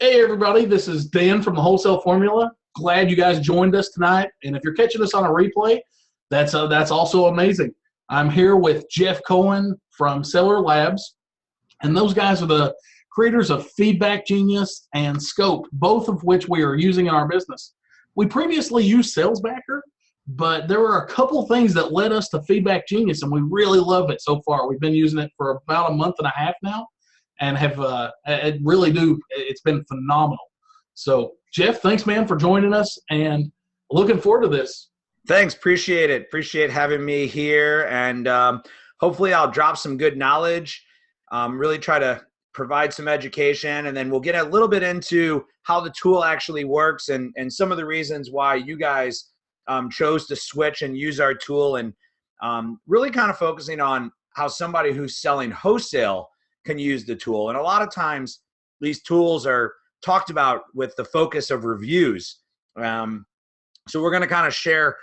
Hey everybody, this is Dan from the Wholesale Formula. Glad you guys joined us tonight. And if you're catching us on a replay, that's also amazing. I'm here with Jeff Cohen from Seller Labs, and those guys are the creators of Feeback Genius and Scope, both of which we are using in our business. We previously used SalesBacker, but there were a couple things that led us to Feeback Genius, and we really love it so far. We've been using it for about a month and a half now, and have it's been phenomenal. So Jeff, thanks man for joining us, and looking forward to this. Thanks, appreciate it. Appreciate having me here, and hopefully I'll drop some good knowledge, really try to provide some education, and then we'll get a little bit into how the tool actually works and some of the reasons why you guys chose to switch and use our tool, and really kind of focusing on how somebody who's selling wholesale can use the tool. And a lot of times these tools are talked about with the focus of reviews. So we're going to kind of share,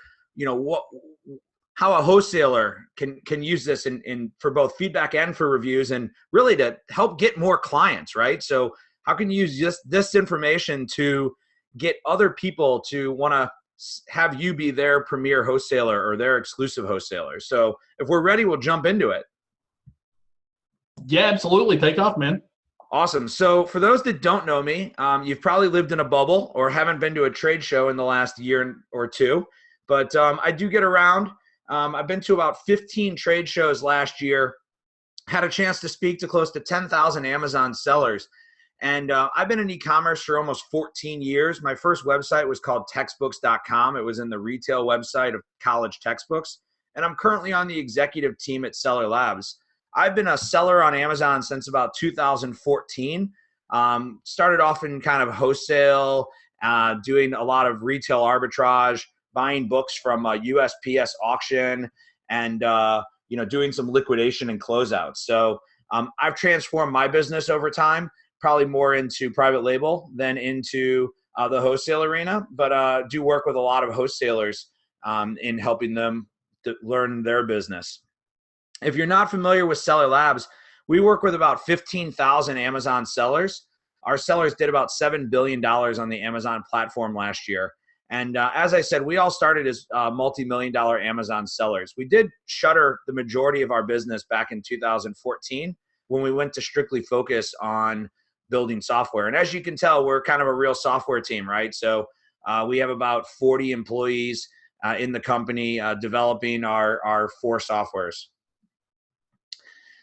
how a wholesaler can use this in for both feedback and for reviews, and really to help get more clients, right? So how can you use this information to get other people to want to have you be their premier wholesaler or their exclusive wholesaler? So if we're ready, we'll jump into it. Yeah, absolutely. Take off, man. Awesome. So for those that don't know me, you've probably lived in a bubble or haven't been to a trade show in the last year or two, but I do get around. I've been to about 15 trade shows last year, had a chance to speak to close to 10,000 Amazon sellers. And I've been in e-commerce for almost 14 years. My first website was called textbooks.com. It was in the retail website of college textbooks. And I'm currently on the executive team at Seller Labs. I've been a seller on Amazon since about 2014. Started off in kind of wholesale, doing a lot of retail arbitrage, buying books from a USPS auction, and doing some liquidation and closeouts. So I've transformed my business over time, probably more into private label than into the wholesale arena, but do work with a lot of wholesalers in helping them to learn their business. If you're not familiar with Seller Labs, we work with about 15,000 Amazon sellers. Our sellers did about $7 billion on the Amazon platform last year. And as I said, we all started as multi-million-dollar Amazon sellers. We did shutter the majority of our business back in 2014 when we went to strictly focus on building software. And as you can tell, we're kind of a real software team, right? So we have about 40 employees in the company developing our 4 softwares.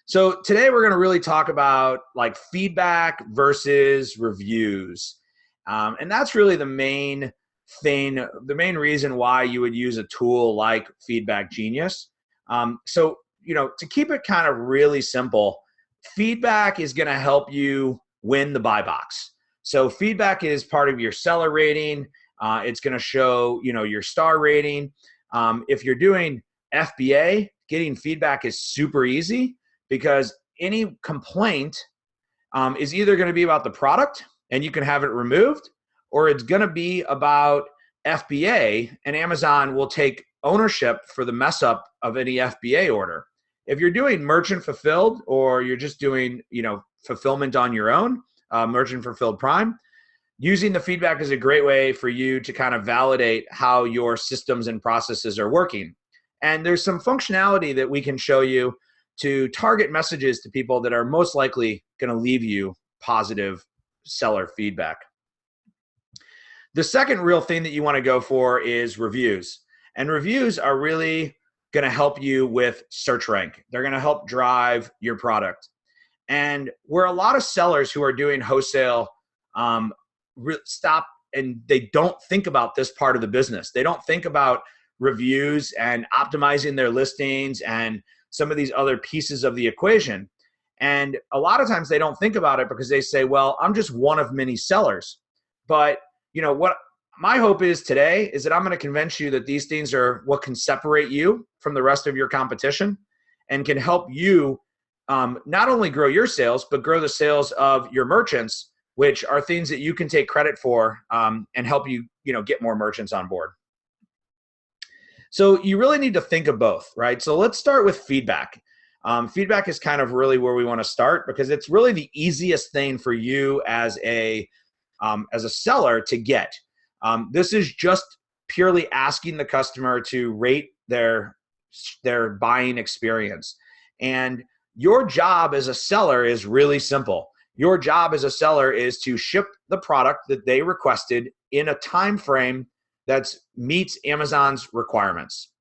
So today we're going to really talk about like feedback versus reviews. And that's really the main thing, the main reason why you would use a tool like Feeback Genius. So, to keep it kind of really simple, feedback is going to help you win the buy box. So feedback is part of your seller rating. It's going to show, your star rating. If you're doing FBA, getting feedback is super easy, because any complaint is either going to be about the product and you can have it removed, or it's going to be about FBA and Amazon will take ownership for the mess up of any FBA order. If you're doing merchant fulfilled, or you're just doing, fulfillment on your own, merchant fulfilled prime, using the feedback is a great way for you to kind of validate how your systems and processes are working. And there's some functionality that we can show you to target messages to people that are most likely going to leave you positive seller feedback. The second real thing that you want to go for is reviews. And reviews are really going to help you with search rank. They're going to help drive your product. And where a lot of sellers who are doing wholesale stop and they don't think about this part of the business. They don't think about reviews and optimizing their listings and some of these other pieces of the equation. And a lot of times they don't think about it because they say, well, I'm just one of many sellers. But what my hope is today is that I'm going to convince you that these things are what can separate you from the rest of your competition and can help you not only grow your sales, but grow the sales of your merchants, which are things that you can take credit for and help you, get more merchants on board. So you really need to think of both, right? So let's start with feedback. Feedback is kind of really where we want to start, because it's really the easiest thing for you as a as a seller to get. This is just purely asking the customer to rate their buying experience. And your job as a seller is really simple. Your job as a seller is to ship the product that they requested in a time frame that meets Amazon's requirements.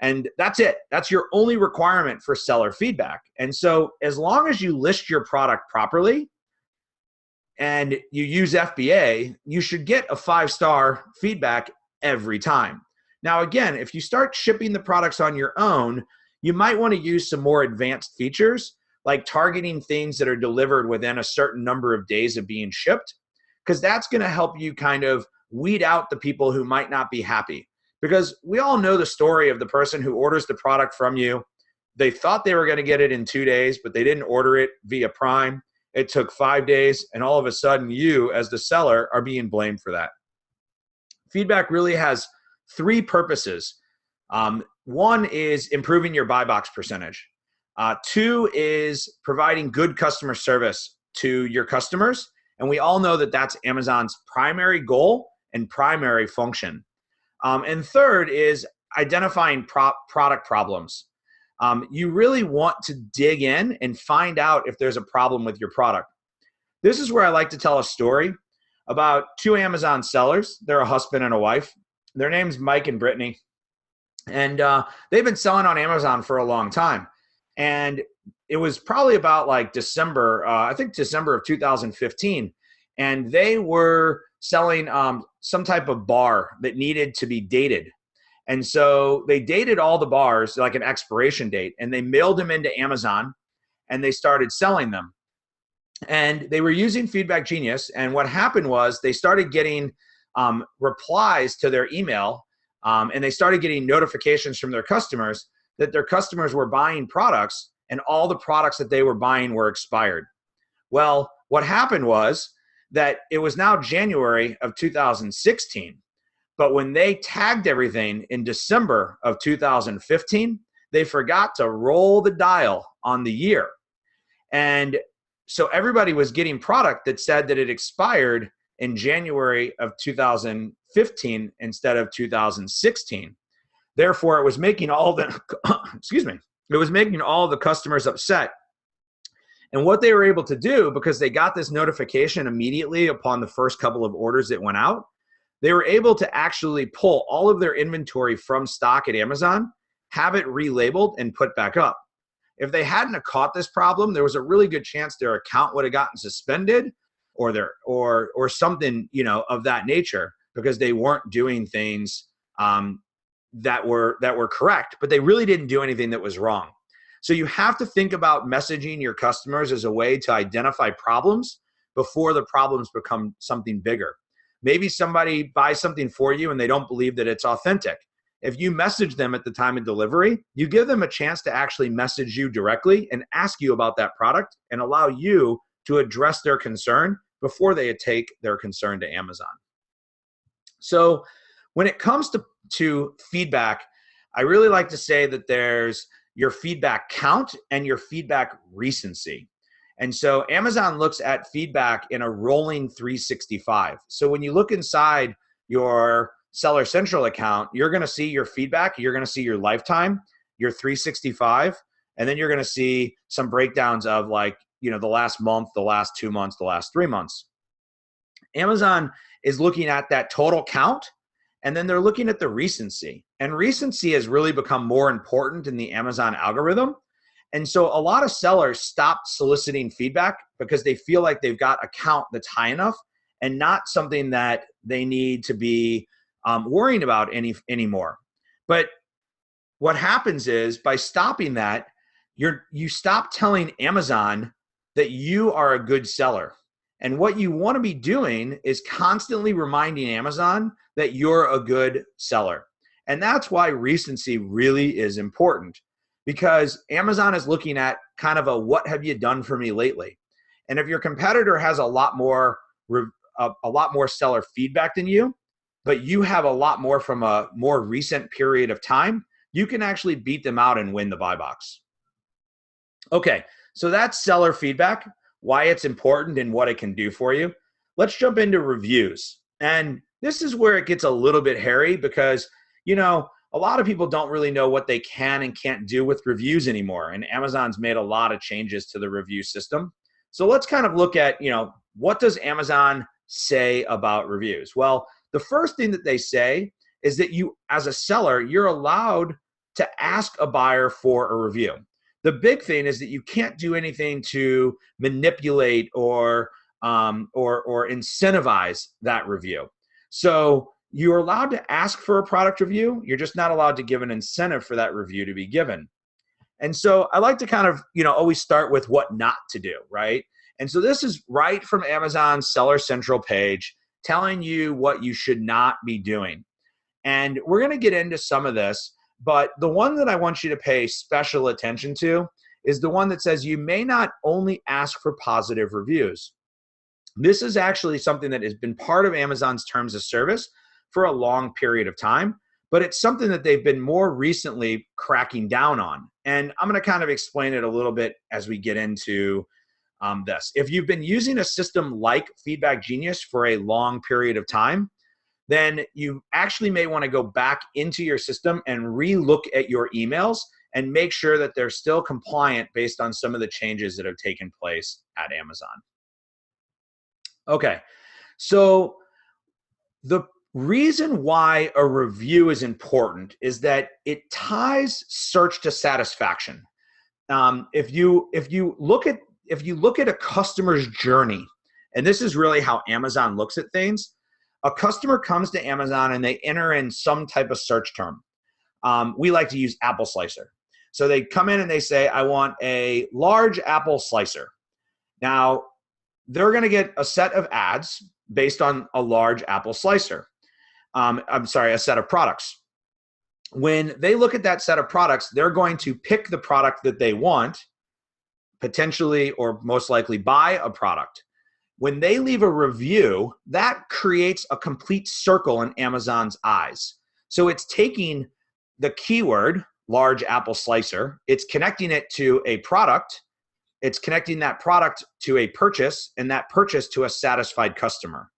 And that's it. That's your only requirement for seller feedback. And so as long as you list your product properly and you use FBA, you should get a 5-star feedback every time. Now, again, if you start shipping the products on your own, you might want to use some more advanced features like targeting things that are delivered within a certain number of days of being shipped, because that's going to help you kind of weed out the people who might not be happy. Because we all know the story of the person who orders the product from you. They thought they were going to get it in 2 days, but they didn't order it via Prime. It took 5 days, and all of a sudden you, as the seller, are being blamed for that. Feedback really has 3 purposes. One is improving your buy box percentage. 2 is providing good customer service to your customers. And we all know that that's Amazon's primary goal and primary function. And 3rd is identifying product problems. You really want to dig in and find out if there's a problem with your product. This is where I like to tell a story about 2 Amazon sellers. They're a husband and a wife. Their name's Mike and Brittany. And they've been selling on Amazon for a long time. And it was probably about like December of 2015. And they were selling some type of bar that needed to be dated. And so they dated all the bars, like an expiration date, and they mailed them into Amazon and they started selling them. And they were using Feeback Genius. And what happened was they started getting replies to their email, and they started getting notifications from their customers that their customers were buying products and all the products that they were buying were expired. Well, what happened was that it was now January of 2016. But when they tagged everything in December of 2015, they forgot to roll the dial on the year. And so everybody was getting product that said that it expired in January of 2015 instead of 2016. Therefore, it was making all the, it was making all the customers upset. And what they were able to do, because they got this notification immediately upon the first couple of orders that went out, they were able to actually pull all of their inventory from stock at Amazon, have it relabeled, and put back up. If they hadn't have caught this problem, there was a really good chance their account would have gotten suspended or something, of that nature, because they weren't doing things that were correct, but they really didn't do anything that was wrong. So you have to think about messaging your customers as a way to identify problems before the problems become something bigger. Maybe somebody buys something for you and they don't believe that it's authentic. If you message them at the time of delivery, you give them a chance to actually message you directly and ask you about that product and allow you to address their concern before they take their concern to Amazon. So when it comes to feedback, I really like to say that there's your feedback count and your feedback recency. And so Amazon looks at feedback in a rolling 365. So when you look inside your Seller Central account, you're going to see your feedback, you're going to see your lifetime, your 365, and then you're going to see some breakdowns of the last month, the last 2 months, the last 3 months. Amazon is looking at that total count, and then they're looking at the recency. And recency has really become more important in the Amazon algorithm. And so a lot of sellers stopped soliciting feedback because they feel like they've got a count that's high enough and not something that they need to be worrying about anymore. But what happens is by stopping that, you stop telling Amazon that you are a good seller. And what you want to be doing is constantly reminding Amazon that you're a good seller. And that's why recency really is important, because Amazon is looking at kind of a what have you done for me lately? And if your competitor has a lot more seller feedback than you, but you have a lot more from a more recent period of time, you can actually beat them out and win the buy box. Okay, so that's seller feedback, why it's important and what it can do for you. let's jump into reviews. And this is where it gets a little bit hairy because, a lot of people don't really know what they can and can't do with reviews anymore. And Amazon's made a lot of changes to the review system. So let's kind of look at, what does Amazon say about reviews? Well, the first thing that they say is that you, as a seller, you're allowed to ask a buyer for a review. The big thing is that you can't do anything to manipulate or incentivize that review. So you're allowed to ask for a product review. You're just not allowed to give an incentive for that review to be given. And so I like to kind of, always start with what not to do, right? And so this is right from Amazon's Seller Central page telling you what you should not be doing. And we're going to get into some of this, but the one that I want you to pay special attention to is the one that says you may not only ask for positive reviews. This is actually something that has been part of Amazon's terms of service for a long period of time, but it's something that they've been more recently cracking down on. And I'm going to kind of explain it a little bit as we get into this. If you've been using a system like Feeback Genius for a long period of time, then you actually may want to go back into your system and re-look at your emails and make sure that they're still compliant based on some of the changes that have taken place at Amazon. Okay, so the reason why a review is important is that it ties search to satisfaction. If you look at a customer's journey, and this is really how Amazon looks at things, a customer comes to Amazon and they enter in some type of search term. We like to use apple slicer. So they come in and they say, I want a large apple slicer. Now, they're going to get a set of ads based on a large apple slicer. A set of products. When they look at that set of products, they're going to pick the product that they want, potentially or most likely buy a product. When they leave a review, that creates a complete circle in Amazon's eyes. So it's taking the keyword, large apple slicer, it's connecting it to a product, it's connecting that product to a purchase, and that purchase to a satisfied customer.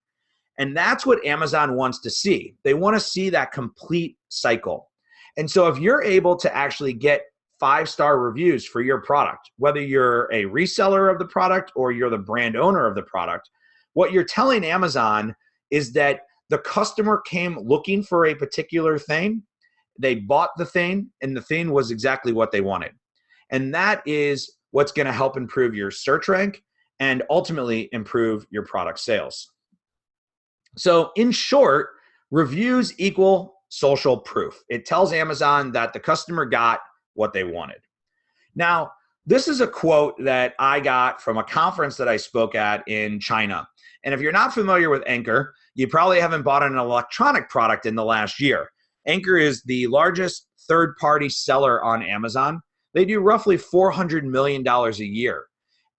And that's what Amazon wants to see. They want to see that complete cycle. And so if you're able to actually get 5-star reviews for your product, whether you're a reseller of the product or you're the brand owner of the product, what you're telling Amazon is that the customer came looking for a particular thing, they bought the thing, and the thing was exactly what they wanted. And that is what's going to help improve your search rank and ultimately improve your product sales. So in short, reviews equal social proof. It tells Amazon that the customer got what they wanted. Now, this is a quote that I got from a conference that I spoke at in China. And if you're not familiar with Anchor, you probably haven't bought an electronic product in the last year. Anchor is the largest third-party seller on Amazon. They do roughly $400 million a year.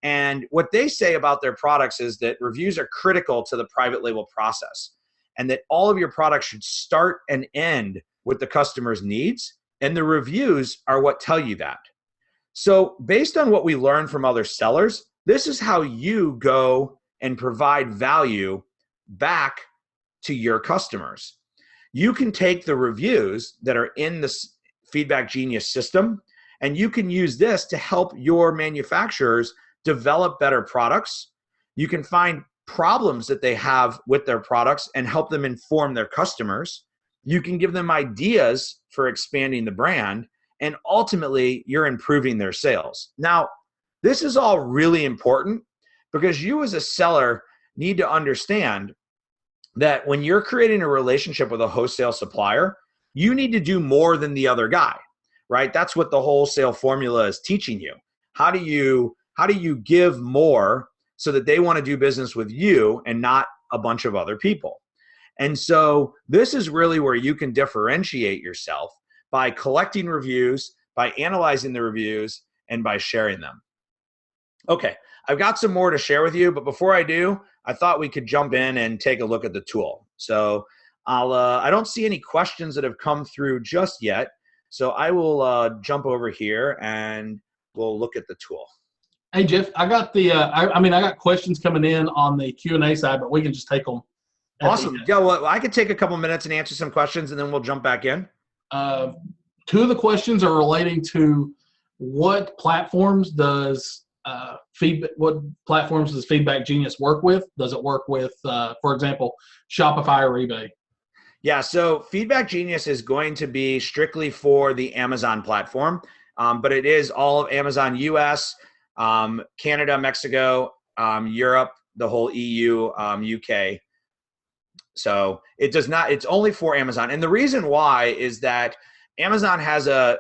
And what they say about their products is that reviews are critical to the private label process and that all of your products should start and end with the customer's needs. And the reviews are what tell you that. So based on what we learned from other sellers, this is how you go and provide value back to your customers. You can take the reviews that are in this Feeback Genius system, and you can use this to help your manufacturers develop better products. You can find problems that they have with their products and help them inform their customers. You can give them ideas for expanding the brand, and ultimately you're improving their sales. Now, this is all really important because you as a seller need to understand that when you're creating a relationship with a wholesale supplier, you need to do more than the other guy, right? That's what the wholesale formula is teaching you. How do you give more so that they want to do business with you and not a bunch of other people? And so this is really where you can differentiate yourself by collecting reviews, by analyzing the reviews, and by sharing them. Okay, I've got some more to share with you, but before I do, I thought we could jump in and take a look at the tool. So I don't see any questions that have come through just yet. So I will jump over here and we'll look at the tool. Hey Jeff, I got the I got questions coming in on the Q&A side, but we can just take them at the Awesome. Yeah, well, I could take a couple minutes and answer some questions, and then we'll jump back in. Two of the questions are relating to what platforms does Feedback Genius work with? Does it work with, for example, Shopify or eBay? Yeah, so Feedback Genius is going to be strictly for the Amazon platform, but it is all of Amazon US, Canada, Mexico, Europe, the whole EU, UK. So it does not, it's only for Amazon. And the reason why is that Amazon has a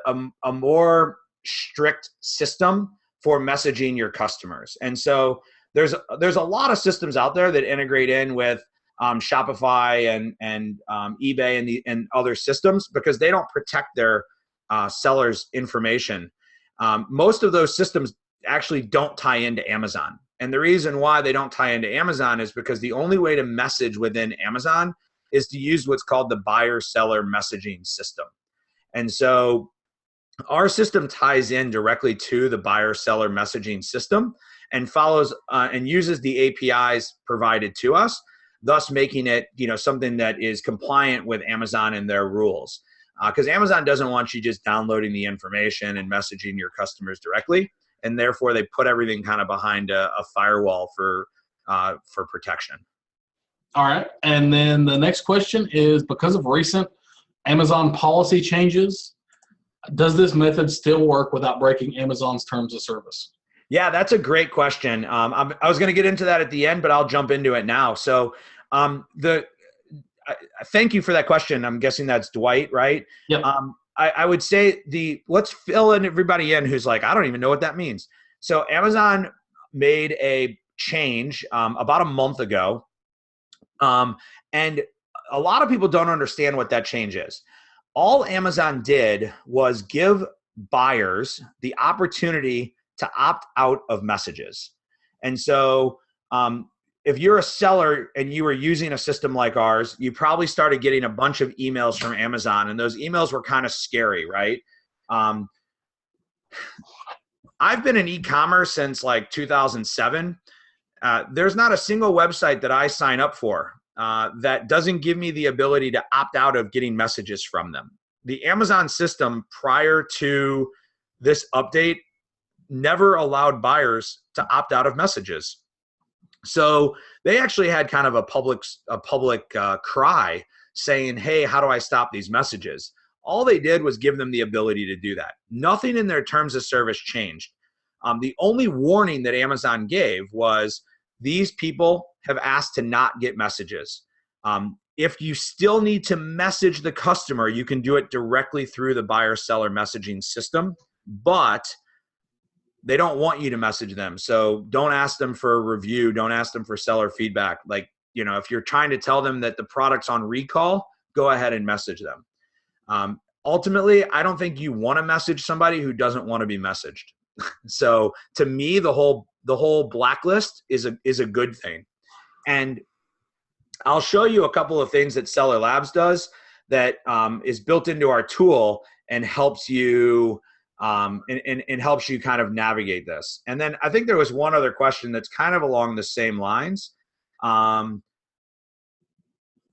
more strict system for messaging your customers. And so there's a lot of systems out there that integrate in with Shopify and eBay and other systems because they don't protect their sellers' information. Most of those systems actually don't tie into Amazon. And the reason why they don't tie into Amazon is because the only way to message within Amazon is to use what's called the buyer-seller messaging system. And so our system ties in directly to the buyer-seller messaging system and follows and uses the APIs provided to us, thus making it, something that is compliant with Amazon and their rules. Because Amazon doesn't want you just downloading the information and messaging your customers directly, and therefore they put everything kind of behind a firewall for protection. All right, and then the next question is, because of recent Amazon policy changes, does this method still work without breaking Amazon's terms of service? Yeah, that's a great question. I was going to get into that at the end, but I'll jump into it now. So thank you for that question. I'm guessing that's Dwight, right? Yep. I would say let's fill everybody in who's like, I don't even know what that means. So Amazon made a change about a month ago. And a lot of people don't understand what that change is. All Amazon did was give buyers the opportunity to opt out of messages. And so if you're a seller and you were using a system like ours, you probably started getting a bunch of emails from Amazon, and those emails were kind of scary, right? I've been in e-commerce since like 2007. There's not a single website that I sign up for that doesn't give me the ability to opt out of getting messages from them. The Amazon system prior to this update never allowed buyers to opt out of messages. So they actually had kind of a public cry saying, hey, how do I stop these messages? All they did was give them the ability to do that. Nothing in their terms of service changed. The only warning that Amazon gave was these people have asked to not get messages. If you still need to message the customer, you can do it directly through the buyer-seller messaging system, but they don't want you to message them. So don't ask them for a review. Don't ask them for seller feedback. Like, if you're trying to tell them that the product's on recall, go ahead and message them. Ultimately, I don't think you want to message somebody who doesn't want to be messaged. So to me, the whole blacklist is a good thing. And I'll show you a couple of things that Seller Labs does that is built into our tool and helps you and helps you kind of navigate this. And then I think there was one other question that's kind of along the same lines.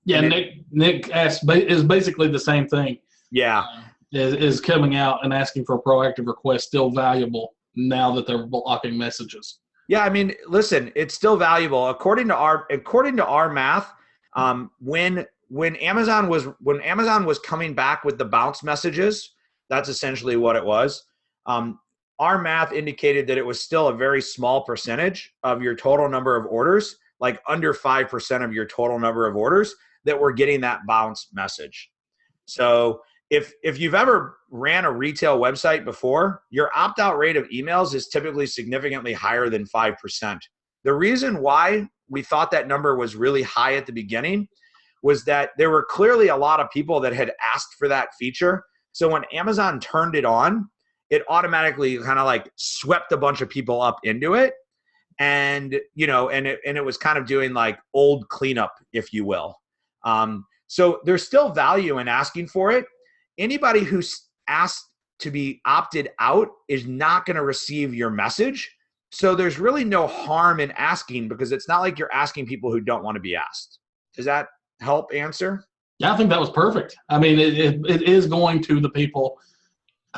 Nick asked, is basically the same thing. Yeah. Is coming out and asking for a proactive request still valuable now that they're blocking messages? Yeah, I mean, listen, it's still valuable according to our math. When Amazon was coming back with the bounce messages, that's essentially what it was. Our math indicated that it was still a very small percentage of your total number of orders, like under 5% of your total number of orders that were getting that bounce message. So if you've ever ran a retail website before, your opt-out rate of emails is typically significantly higher than 5%. The reason why we thought that number was really high at the beginning was that there were clearly a lot of people that had asked for that feature. So when Amazon turned it on, it automatically kind of like swept a bunch of people up into it. And, it was kind of doing like old cleanup, if you will. So there's still value in asking for it. Anybody who's asked to be opted out is not going to receive your message. So there's really no harm in asking, because it's not like you're asking people who don't want to be asked. Does that help answer? Yeah, I think that was perfect. I mean, it is going to the people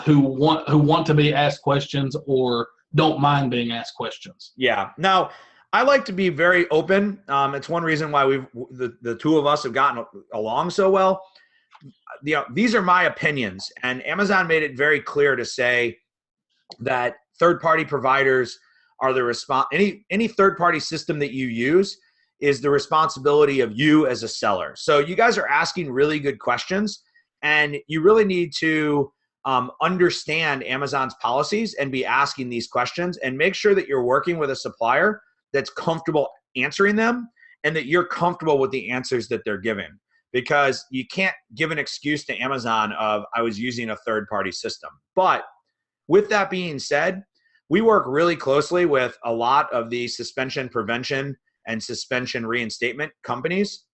who want to be asked questions or don't mind being asked questions. Yeah. Now, I like to be very open. It's one reason why the two of us have gotten along so well. These are my opinions, and Amazon made it very clear to say that third-party providers are the any third-party system that you use is the responsibility of you as a seller. So you guys are asking really good questions, and you really need to understand Amazon's policies and be asking these questions, and make sure that you're working with a supplier that's comfortable answering them and that you're comfortable with the answers that they're giving. Because you can't give an excuse to Amazon of, I was using a third-party system. But with that being said, we work really closely with a lot of the suspension prevention and suspension reinstatement companies.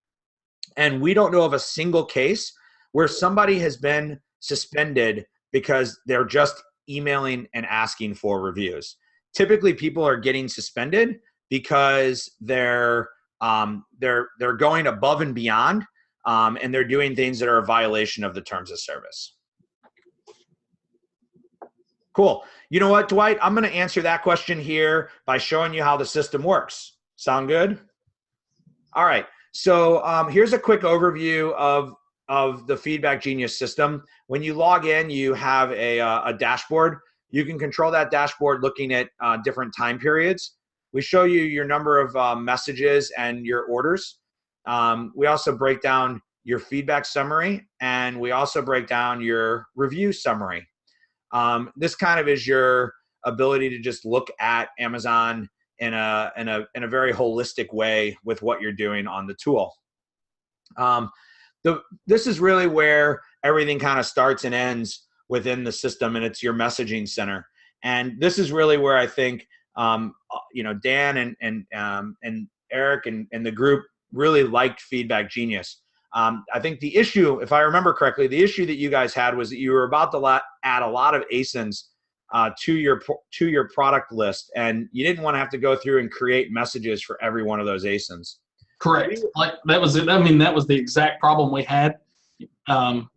And we don't know of a single case where somebody has been suspended because they're just emailing and asking for reviews. Typically, people are getting suspended because they're going above and beyond, and they're doing things that are a violation of the terms of service. Cool. You know what, Dwight? I'm going to answer that question here by showing you how the system works. Sound good? All right. So here's a quick overview of the Feeback Genius system. When you log in, you have a dashboard. You can control that dashboard looking at different time periods. We show you your number of messages and your orders. We also break down your feedback summary, and we also break down your review summary. This kind of is your ability to just look at Amazon in a very holistic way with what you're doing on the tool. This is really where everything kind of starts and ends within the system, and it's your messaging center. And this is really where I think Dan and Eric and the group really liked Feeback Genius. I think the issue, if I remember correctly, the issue that you guys had was that you were about to add a lot of ASINs to your product list, and you didn't want to have to go through and create messages for every one of those ASINs. Correct. Like that was it. I mean, that was the exact problem we had. Every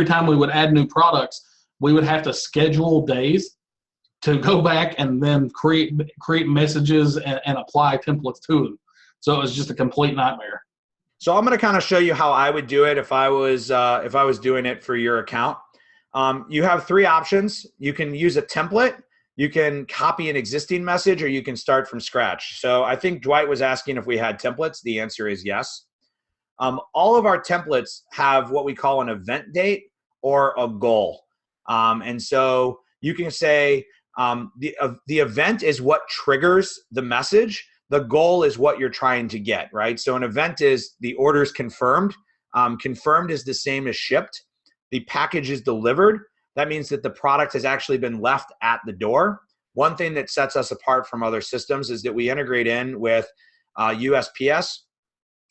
time we would add new products, we would have to schedule days to go back and then create messages and apply templates to them. So it was just a complete nightmare. So I'm going to kind of show you how I would do it if I was doing it for your account. You have three options. You can use a template, you can copy an existing message, or you can start from scratch. So I think Dwight was asking if we had templates. The answer is yes. All of our templates have what we call an event date or a goal. And so you can say the event is what triggers the message. The goal is what you're trying to get, right? So an event is the order is confirmed. Confirmed is the same as shipped. The package is delivered. That means that the product has actually been left at the door. One thing that sets us apart from other systems is that we integrate in with USPS.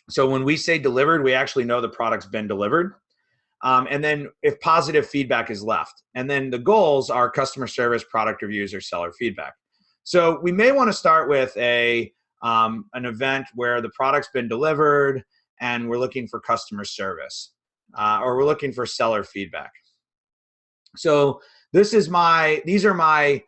So when we say delivered, we actually know the product's been delivered. And then if positive feedback is left. And then the goals are customer service, product reviews, or seller feedback. So we may want to start with an event where the product's been delivered and we're looking for customer service, or we're looking for seller feedback. So these are my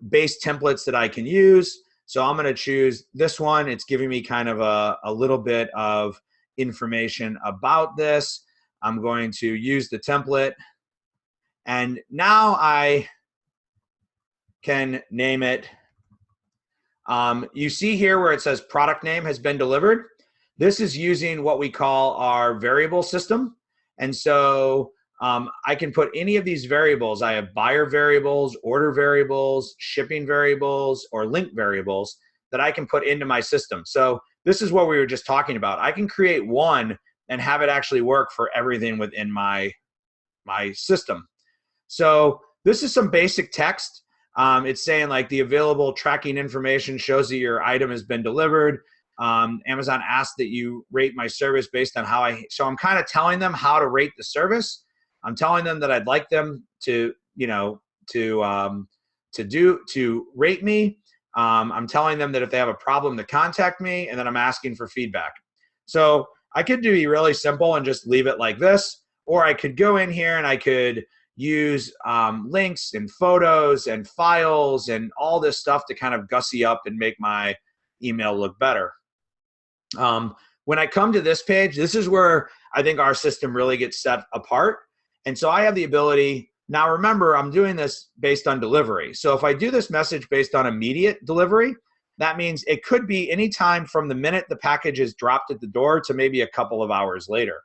base templates that I can use. So I'm going to choose this one. It's giving me kind of a little bit of information about this. I'm going to use the template, and now I can name it. You see here where it says product name has been delivered. This is using what we call our variable system. And so I can put any of these variables. I have buyer variables, order variables, shipping variables, or link variables that I can put into my system. So this is what we were just talking about. I can create one and have it actually work for everything within my system. So this is some basic text. It's saying like the available tracking information shows that your item has been delivered. Amazon asked that you rate my service based on so I'm kind of telling them how to rate the service. I'm telling them that I'd like them to to rate me. I'm telling them that if they have a problem to contact me, and then I'm asking for feedback. So I could be really simple and just leave it like this, or I could go in here and I could use links and photos and files and all this stuff to kind of gussy up and make my email look better. When I come to this page, this is where I think our system really gets set apart. And so I have the ability, now remember, I'm doing this based on delivery. So if I do this message based on immediate delivery, that means it could be any time from the minute the package is dropped at the door to maybe a couple of hours later.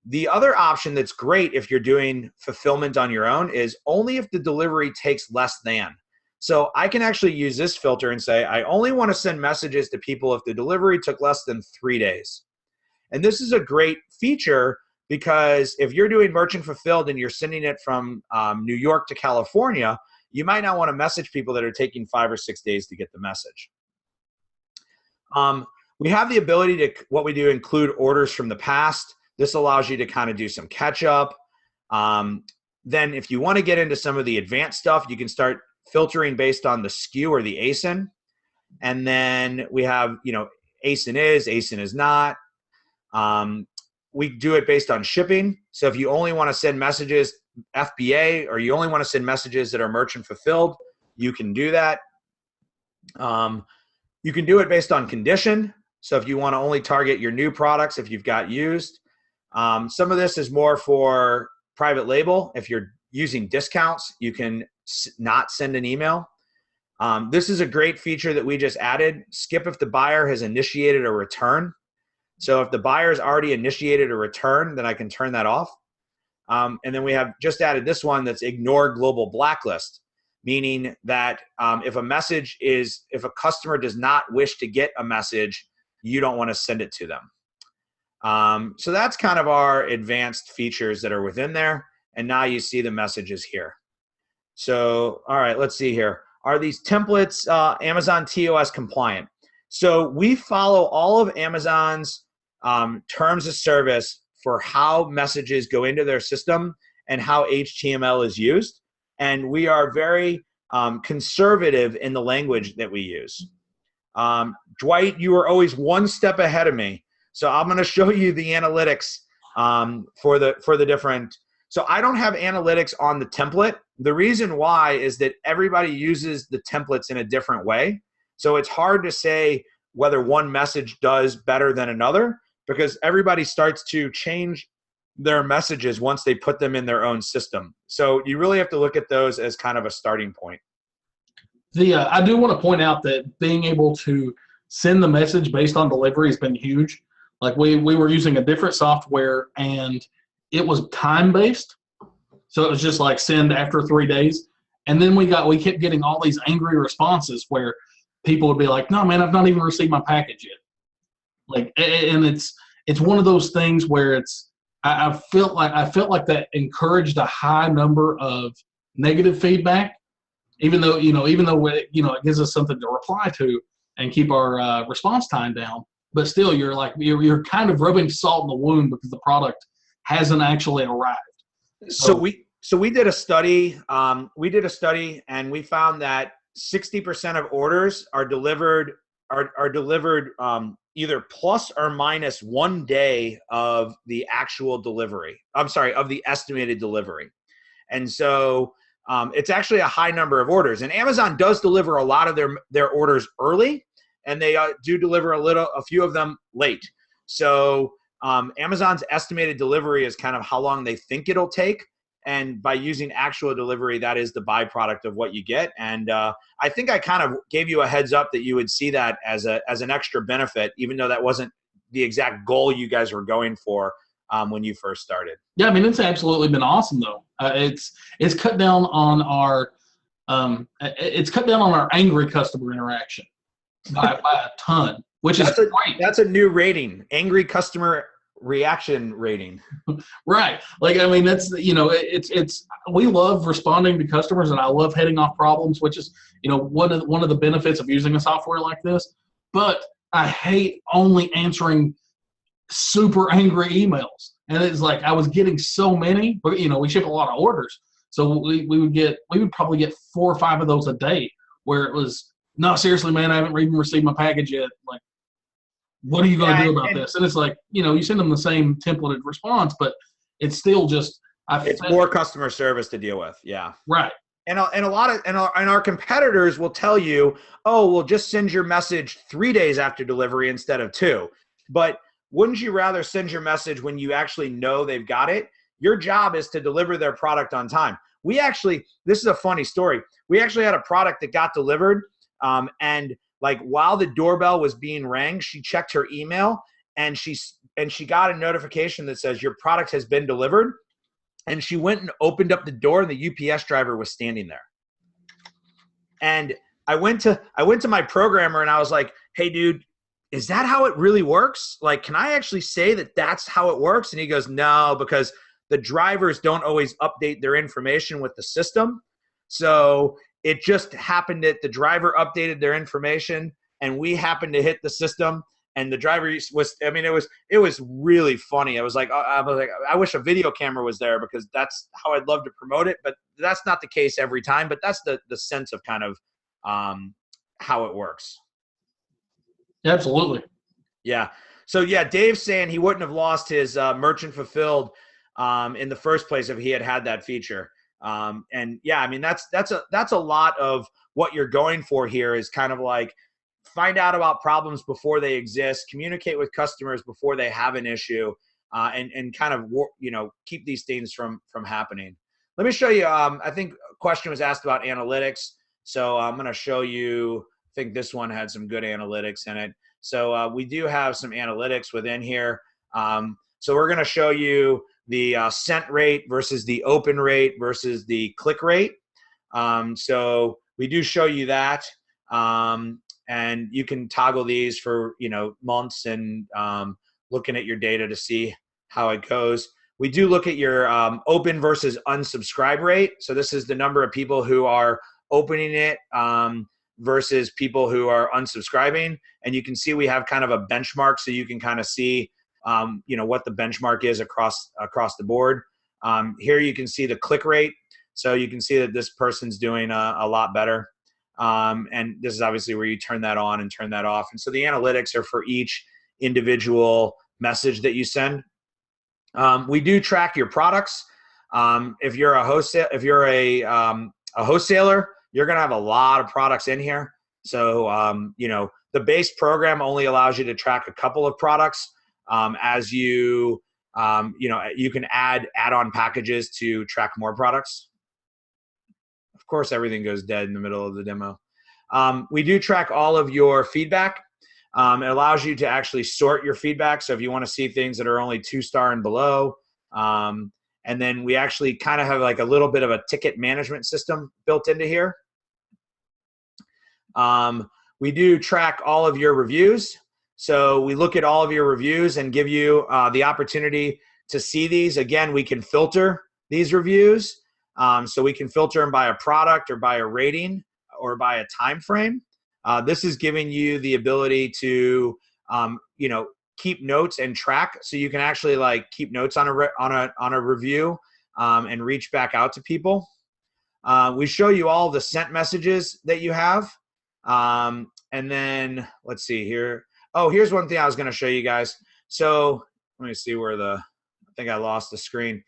The other option that's great if you're doing fulfillment on your own is only if the delivery takes less than. So I can actually use this filter and say, I only want to send messages to people if the delivery took less than 3 days. And this is a great feature because if you're doing merchant fulfilled and you're sending it from New York to California, you might not want to message people that are taking 5 or 6 days to get the message. We have the ability to, what we do, include orders from the past. This allows you to kind of do some catch up. Then if you want to get into some of the advanced stuff, you can start filtering based on the SKU or the ASIN. And then we have, ASIN is not. We do it based on shipping. So if you only want to send messages FBA, or you only want to send messages that are merchant fulfilled, you can do that. You can do it based on condition. So if you want to only target your new products, if you've got used. Some of this is more for private label. If you're using discounts, you can not send an email. This is a great feature that we just added. Skip if the buyer has initiated a return. So if the buyer's already initiated a return, then I can turn that off. And then we have just added this one that's ignore global blacklist, meaning that if a customer does not wish to get a message, you don't want to send it to them. So that's kind of our advanced features that are within there. And now you see the messages here. So, all right, let's see here. Are these templates Amazon TOS compliant? So we follow all of Amazon's terms of service for how messages go into their system and how HTML is used. And we are very conservative in the language that we use. Dwight, you are always one step ahead of me. So I'm going to show you the analytics for the different. So I don't have analytics on the template. The reason why is that everybody uses the templates in a different way. So it's hard to say whether one message does better than another because everybody starts to change their messages once they put them in their own system. So you really have to look at those as kind of a starting point. I do want to point out that being able to send the message based on delivery has been huge. Like we were using a different software and it was time-based. So it was just like send after 3 days. And then we kept getting all these angry responses where people would be like, no, man, I've not even received my package yet. Like, and it's one of those things where I felt like that encouraged a high number of negative feedback, even though it gives us something to reply to and keep our response time down. But still, you're kind of rubbing salt in the wound because the product hasn't actually arrived. So we did a study. And we found that 60% of orders are delivered either plus or minus 1 day of the actual delivery. I'm sorry, of the estimated delivery. And so it's actually a high number of orders. And Amazon does deliver a lot of their orders early, and they do deliver a few of them late. So Amazon's estimated delivery is kind of how long they think it'll take. And by using actual delivery, that is the byproduct of what you get. And I think I kind of gave you a heads up that you would see that as an extra benefit, even though that wasn't the exact goal you guys were going for when you first started. Yeah, I mean, it's absolutely been awesome though. It's cut down on our angry customer interaction by a ton, which is great. That's a new rating, angry customer reaction rating. Right. Like, I mean, that's, we love responding to customers and I love heading off problems, which is, one of the benefits of using a software like this. But I hate only answering super angry emails. And it's like, I was getting so many, but we ship a lot of orders. So we would probably get 4 or 5 of those a day where it was, no, seriously, man, I haven't even received my package yet. Like, what are you going to do about this? And it's like, you send them the same templated response, but it's still just, it's more customer service to deal with. Yeah. Right. And our competitors will tell you, oh, well, just send your message 3 days after delivery instead of 2. But wouldn't you rather send your message when you actually know they've got it? Your job is to deliver their product on time. This is a funny story. We actually had a product that got delivered, and like while the doorbell was being rang, she checked her email and she got a notification that says your product has been delivered. And she went and opened up the door, and the UPS driver was standing there. And I went to my programmer, and I was like, "Hey, dude, is that how it really works? Like, can I actually say that that's how it works?" And he goes, "No, because the drivers don't always update their information with the system. So it just happened that the driver updated their information, and we happened to hit the system." And the driver was, I mean, it was really funny. I was like, I wish a video camera was there because that's how I'd love to promote it. But that's not the case every time. But that's the sense of kind of how it works. Absolutely. Yeah. So yeah, Dave's saying he wouldn't have lost his merchant fulfilled in the first place if he had that feature. And yeah, I mean, that's a lot of what you're going for here is kind of like, find out about problems before they exist, communicate with customers before they have an issue, and kind of, keep these things from happening. Let me show you, I think a question was asked about analytics. So I'm going to show you, I think this one had some good analytics in it. So we do have some analytics within here. So we're going to show you the sent rate versus the open rate versus the click rate. So we do show you that. And you can toggle these for, months and looking at your data to see how it goes. We do look at your open versus unsubscribe rate. So this is the number of people who are opening it versus people who are unsubscribing. And you can see we have kind of a benchmark, so you can kind of see, what the benchmark is across the board. Here you can see the click rate. So you can see that this person's doing a lot better. And this is obviously where you turn that on and turn that off. And so the analytics are for each individual message that you send. We do track your products. If you're a wholesaler, you're going to have a lot of products in here. So, the base program only allows you to track a couple of products. As you can add add-on packages to track more products. Of course, everything goes dead in the middle of the demo. We do track all of your feedback. It allows you to actually sort your feedback. So if you want to see things that are only 2-star and below, and then we actually kind of have like a little bit of a ticket management system built into here. We do track all of your reviews. So we look at all of your reviews and give you the opportunity to see these. Again, we can filter these reviews. So we can filter them by a product or by a rating or by a time frame. This is giving you the ability to, keep notes and track. So you can actually like keep notes on a review and reach back out to people. We show you all the sent messages that you have. And then let's see here. Oh, here's one thing I was going to show you guys. So let me see where I think I lost the screen.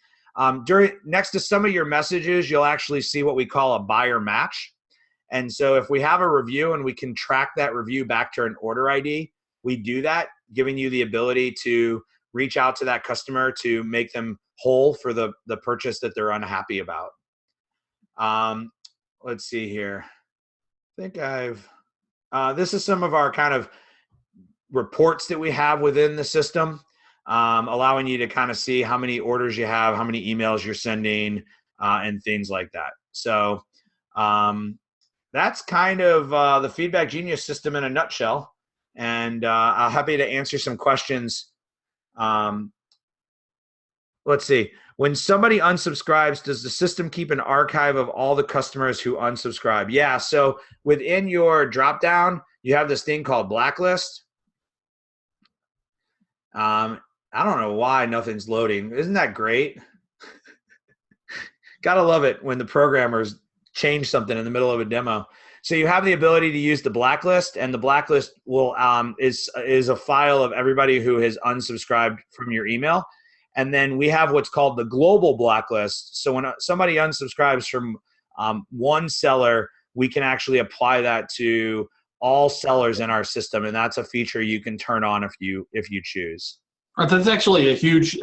Next to some of your messages, you'll actually see what we call a buyer match. And so if we have a review and we can track that review back to an order ID, we do that, giving you the ability to reach out to that customer to make them whole for the purchase that they're unhappy about. Let's see here. I think this is some of our kind of reports that we have within the system, allowing you to kind of see how many orders you have, how many emails you're sending, and things like that. So that's kind of the Feeback Genius system in a nutshell. And I'm happy to answer some questions. Let's see. When somebody unsubscribes, does the system keep an archive of all the customers who unsubscribe? Yeah, so within your dropdown, you have this thing called blacklist. I don't know why nothing's loading. Isn't that great? Gotta love it when the programmers change something in the middle of a demo. So you have the ability to use the blacklist, and the blacklist will is a file of everybody who has unsubscribed from your email. And then we have what's called the global blacklist. So when somebody unsubscribes from one seller, we can actually apply that to all sellers in our system, and that's a feature you can turn on if you choose. Right, that's actually a huge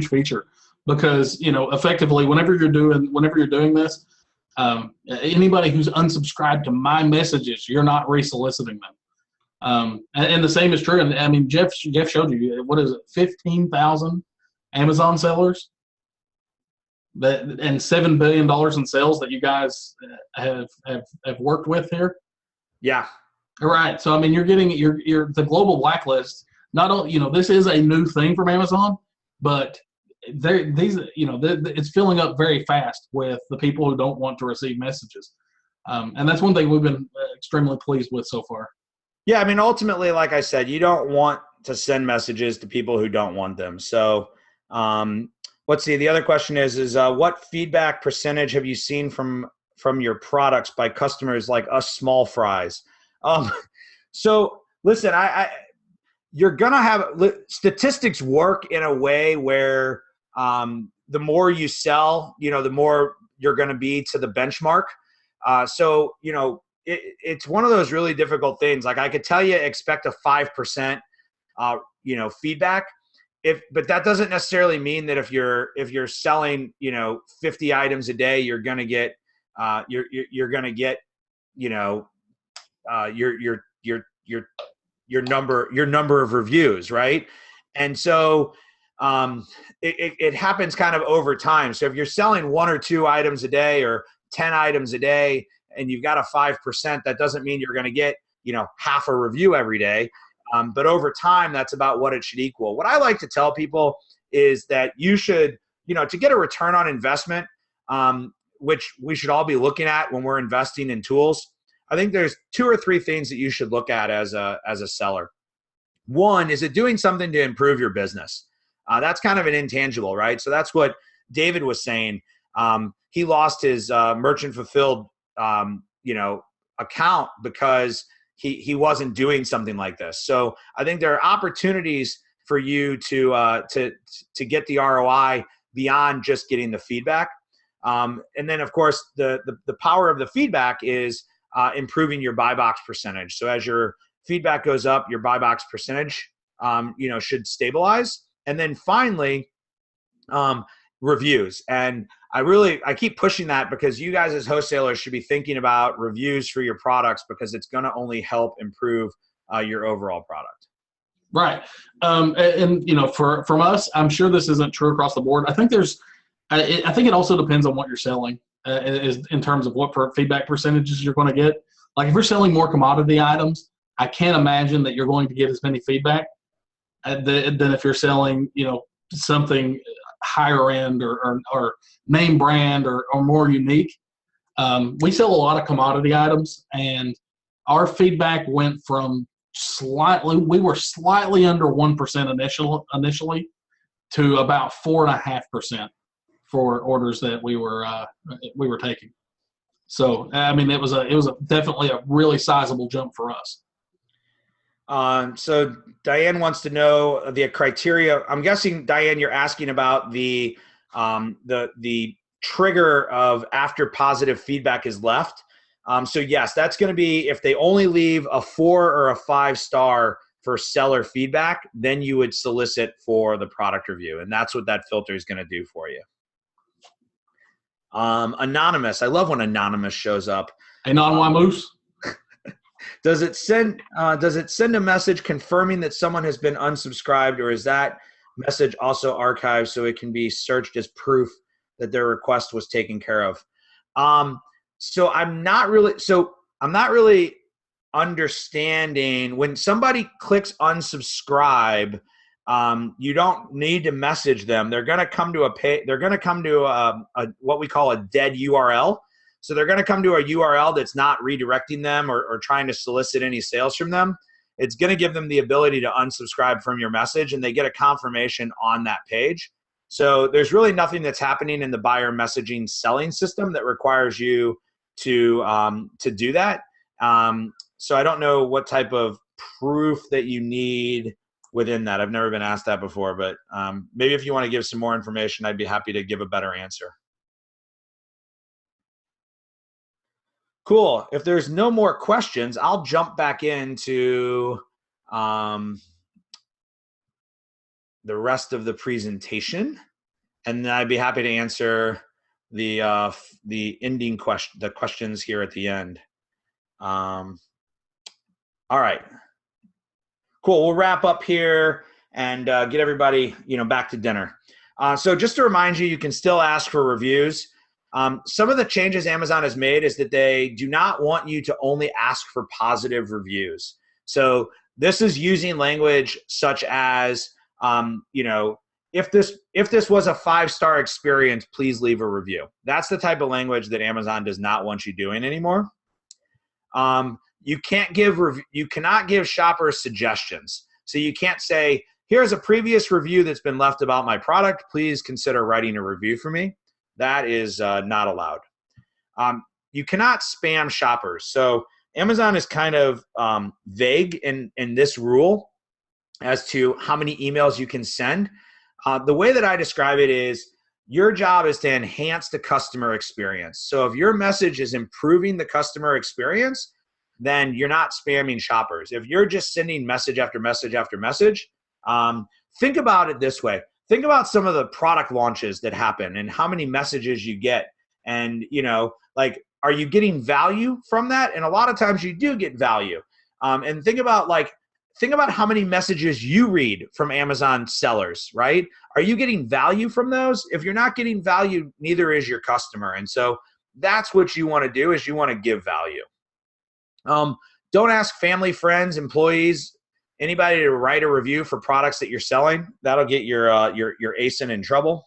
feature, because effectively whenever you're doing this, anybody who's unsubscribed to my messages, you're not resoliciting them. And the same is true. And I mean, Jeff showed you, what is it, 15,000 Amazon sellers and $7 billion in sales that you guys have worked with here. Yeah. All right. So I mean, you're getting the global blacklist. Not only, this is a new thing from Amazon, but it's filling up very fast with the people who don't want to receive messages. And that's one thing we've been extremely pleased with so far. Yeah, I mean, ultimately, like I said, you don't want to send messages to people who don't want them. So let's see. The other question is what feedback percentage have you seen from your products by customers like us small fries? So listen, you're going to have statistics work in a way where the more you sell, the more you're going to be to the benchmark. So it's one of those really difficult things. Like I could tell you, expect a 5%, feedback. But that doesn't necessarily mean that if you're selling, 50 items a day, you're going to get, you're going to get, your number of reviews, right? And so it happens kind of over time. So if you're selling 1 or 2 items a day or 10 items a day, and you've got a 5%, that doesn't mean you're going to get, half a review every day. But over time, that's about what it should equal. What I like to tell people is that you should, to get a return on investment, which we should all be looking at when we're investing in tools, I think there's 2 or 3 things that you should look at as a seller. One, is it doing something to improve your business? That's kind of an intangible, right? So that's what David was saying. He lost his merchant fulfilled, account because he wasn't doing something like this. So I think there are opportunities for you to get the ROI beyond just getting the feedback. And then of course the power of the feedback is improving your buy box percentage. So as your feedback goes up, your buy box percentage, should stabilize. And then finally, reviews. And I keep pushing that because you guys as wholesalers should be thinking about reviews for your products, because it's going to only help improve your overall product. Right. And from us, I'm sure this isn't true across the board. I think I think it also depends on what you're selling, in terms of what feedback percentages you're going to get. Like if you're selling more commodity items, I can't imagine that you're going to get as many feedback than if you're selling, something higher end or name brand or more unique. We sell a lot of commodity items, and our feedback went from we were slightly under 1% initially to about 4.5% for orders that we were taking. So I mean, it was definitely a really sizable jump for us. So Diane wants to know the criteria. I'm guessing, Diane, you're asking about the trigger of after positive feedback is left. So yes, that's going to be if they only leave a 4 or a 5 star for seller feedback, then you would solicit for the product review, and that's what that filter is going to do for you. Anonymous. I love when anonymous shows up. Anonymous. Does it send a message confirming that someone has been unsubscribed, or is that message also archived so it can be searched as proof that their request was taken care of? So I'm not really understanding when somebody clicks unsubscribe. You don't need to message them. They're going to come to a what we call a dead URL. So they're going to come to a URL that's not redirecting them or trying to solicit any sales from them. It's going to give them the ability to unsubscribe from your message, and they get a confirmation on that page. So there's really nothing that's happening in the buyer messaging selling system that requires you to do that. So I don't know what type of proof that you need within that. I've never been asked that before, but maybe if you want to give some more information, I'd be happy to give a better answer. Cool. If there's no more questions, I'll jump back into the rest of the presentation, and then I'd be happy to answer the ending the questions here at the end. All right. Cool. We'll wrap up here and get everybody, back to dinner. So just to remind you, you can still ask for reviews. Some of the changes Amazon has made is that they do not want you to only ask for positive reviews. So this is using language such as, if this was a 5-star experience, please leave a review. That's the type of language that Amazon does not want you doing anymore. You cannot give shoppers suggestions. So you can't say, here's a previous review that's been left about my product. Please consider writing a review for me. That is not allowed. You cannot spam shoppers. So Amazon is kind of vague in this rule as to how many emails you can send. The way that I describe it is your job is to enhance the customer experience. So if your message is improving the customer experience, then you're not spamming shoppers. If you're just sending message after message after message, think about it this way. Think about some of the product launches that happen and how many messages you get. And, are you getting value from that? And a lot of times you do get value. And think about how many messages you read from Amazon sellers, right? Are you getting value from those? If you're not getting value, neither is your customer. And so that's what you want to do, is you want to give value. Don't ask family, friends, employees, anybody to write a review for products that you're selling. That'll get your ASIN in trouble.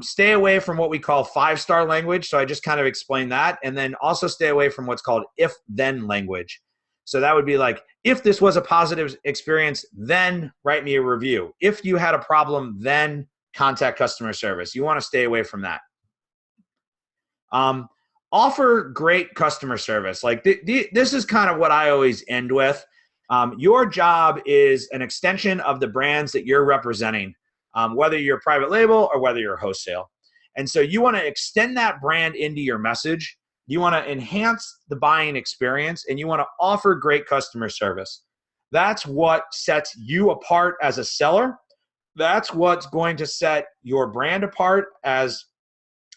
Stay away from what we call 5-star language. So I just kind of explained that. And then also stay away from what's called if-then language. So that would be like, if this was a positive experience, then write me a review. If you had a problem, then contact customer service. You want to stay away from that. Offer great customer service. This is kind of what I always end with. Your job is an extension of the brands that you're representing, whether you're private label or whether you're wholesale. And so you want to extend that brand into your message. You want to enhance the buying experience, and you want to offer great customer service. That's what sets you apart as a seller. That's what's going to set your brand apart as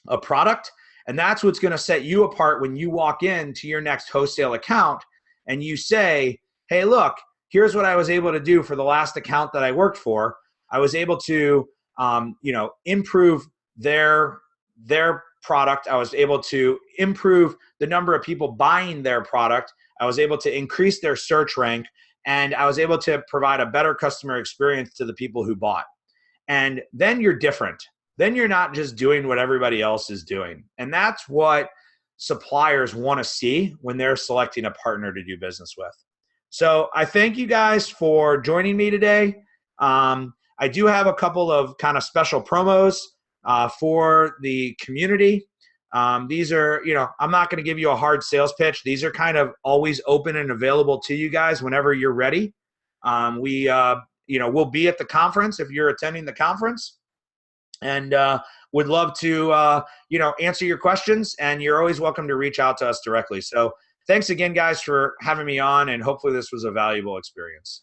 a product. And that's what's going to set you apart when you walk into your next wholesale account and you say, hey, look, here's what I was able to do for the last account that I worked for. I was able to, improve their product. I was able to improve the number of people buying their product. I was able to increase their search rank, and I was able to provide a better customer experience to the people who bought. And then you're different. Then you're not just doing what everybody else is doing. And that's what suppliers want to see when they're selecting a partner to do business with. So I thank you guys for joining me today. I do have a couple of kind of special promos for the community. These are, I'm not going to give you a hard sales pitch. These are kind of always open and available to you guys whenever you're ready. We'll be at the conference if you're attending the conference, and would love to, answer your questions, and you're always welcome to reach out to us directly. So thanks again, guys, for having me on, and hopefully this was a valuable experience.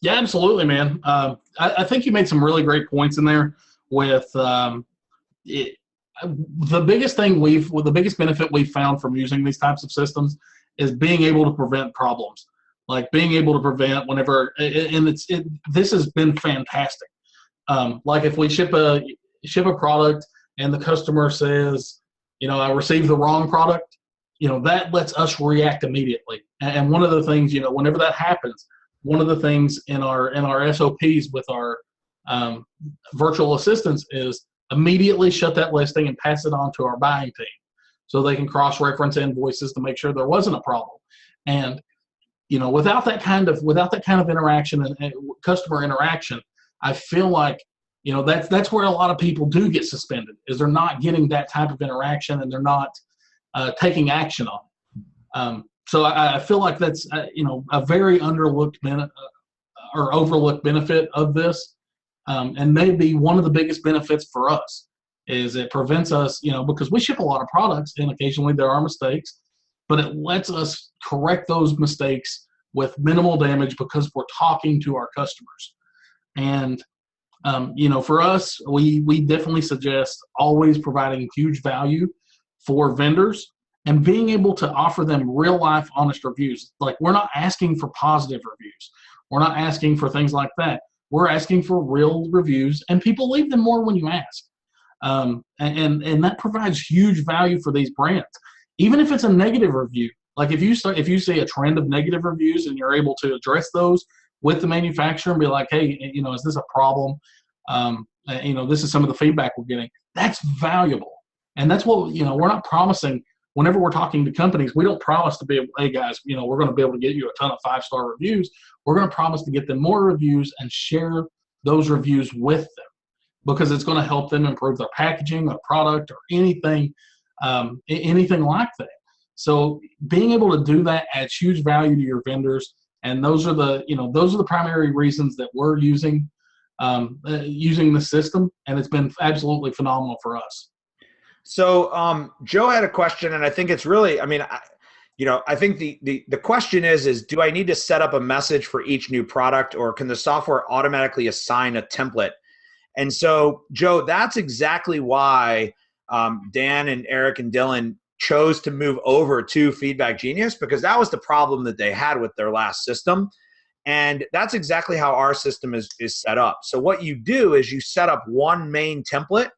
Yeah, absolutely, man. I think you made some really great points in there with the biggest benefit we've found from using these types of systems is being able to prevent problems, like being able to prevent whenever, and this has been fantastic. Like if we ship a product and the customer says, I received the wrong product, that lets us react immediately. And one of the things, whenever that happens, one of the things in our SOPs with our virtual assistants is immediately shut that listing and pass it on to our buying team so they can cross-reference invoices to make sure there wasn't a problem. And without that kind of interaction and customer interaction, I feel like that's where a lot of people do get suspended, is they're not getting that type of interaction and they're not taking action on it. So I feel like that's a very underlooked or overlooked benefit of this, and maybe one of the biggest benefits for us is it prevents us, because we ship a lot of products and occasionally there are mistakes, but it lets us correct those mistakes with minimal damage because we're talking to our customers. And for us, we definitely suggest always providing huge value for vendors and being able to offer them real life honest reviews. Like, we're not asking for positive reviews. We're not asking for things like that. We're asking for real reviews, and people leave them more when you ask. And that provides huge value for these brands. Even if it's a negative review, like if you see a trend of negative reviews and you're able to address those with the manufacturer and be like, hey, is this a problem? This is some of the feedback we're getting. That's valuable. And that's what, we're not promising. Whenever we're talking to companies, we don't promise to be, hey guys, we're going to be able to get you a ton of 5-star reviews. We're going to promise to get them more reviews and share those reviews with them, because it's going to help them improve their packaging, their product, or anything like that. So being able to do that adds huge value to your vendors, and those are the primary reasons that we're using the system, and it's been absolutely phenomenal for us. So Joe had a question, and I think it's really, I think the question is do I need to set up a message for each new product, or can the software automatically assign a template? And so, Joe, that's exactly why Dan and Eric and Dylan chose to move over to Feeback Genius, because that was the problem that they had with their last system. And that's exactly how our system is set up. So what you do is you set up one main template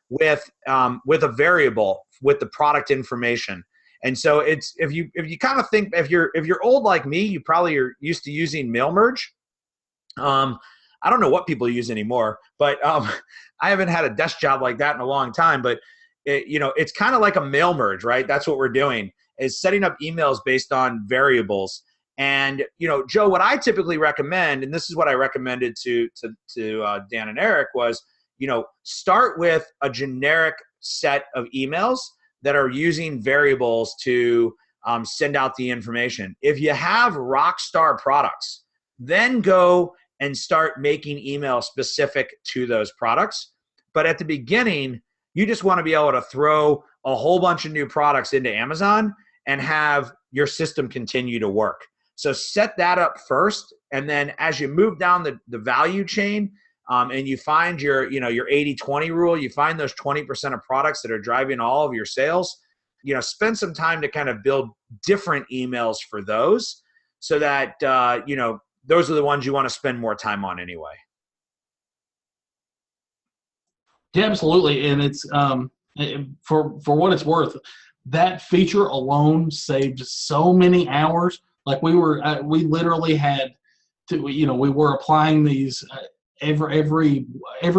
with a variable with the product information. And so it's, if you kind of think, if you're old like me, you probably are used to using mail merge. I don't know what people use anymore, but I haven't had a desk job like that in a long time. But it's kind of like a mail merge, right? That's what we're doing, is setting up emails based on variables. And Joe, what I typically recommend, and this is what I recommended to Dan and Eric, was start with a generic set of emails that are using variables to send out the information. If you have rock star products, then go and start making emails specific to those products. But at the beginning, you just want to be able to throw a whole bunch of new products into Amazon and have your system continue to work. So set that up first, and then as you move down the value chain, and you find your 80-20 rule, you find those 20% of products that are driving all of your sales, spend some time to kind of build different emails for those, so that those are the ones you want to spend more time on anyway. Yeah, absolutely. And it's for what it's worth, that feature alone saved so many hours. Like we literally had to, we were applying these every